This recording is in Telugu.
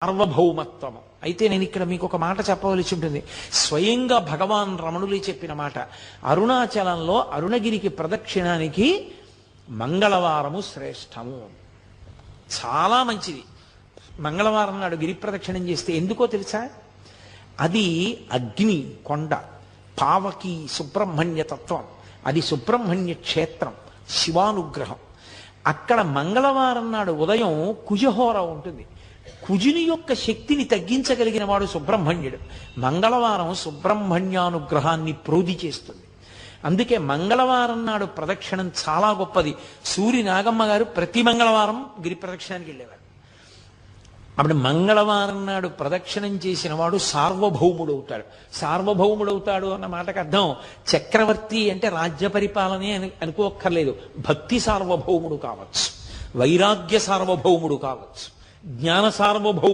సార్వభౌమత్వము. అయితే నేను ఇక్కడ మీకు ఒక మాట చెప్పవలసి ఉంటుంది. స్వయంగా భగవాన్ రమణులే చెప్పిన మాట. అరుణాచలంలో అరుణగిరికి ప్రదక్షిణానికి మంగళవారము శ్రేష్టము, చాలా మంచిది. మంగళవారం నాడు గిరి ప్రదక్షిణం చేస్తే ఎందుకో తెలుసా? అది అగ్ని కొండ, పావకి సుబ్రహ్మణ్య తత్వం, అది సుబ్రహ్మణ్య క్షేత్రం, శివానుగ్రహం. అక్కడ మంగళవారం నాడు ఉదయం కుజహోర ఉంటుంది. కుజుని యొక్క శక్తిని తగ్గించగలిగిన వాడు సుబ్రహ్మణ్యుడు. మంగళవారం సుబ్రహ్మణ్యానుగ్రహాన్ని ప్రోధి చేస్తుంది. అందుకే మంగళవారం నాడు ప్రదక్షిణం చాలా గొప్పది. సూరి నాగమ్మ గారు ప్రతి మంగళవారం గిరి ప్రదక్షిణానికి వెళ్ళేవారు. అప్పుడు మంగళవారం నాడు ప్రదక్షిణం చేసిన వాడు సార్వభౌముడవుతాడు. సార్వభౌముడవుతాడు అన్న మాటకు అర్థం చక్రవర్తి అంటే రాజ్య పరిపాలనే అనుకోక్కర్లేదు. భక్తి సార్వభౌముడు కావచ్చు, వైరాగ్య సార్వభౌముడు కావచ్చు, జ్ఞాన సార్వభౌముడు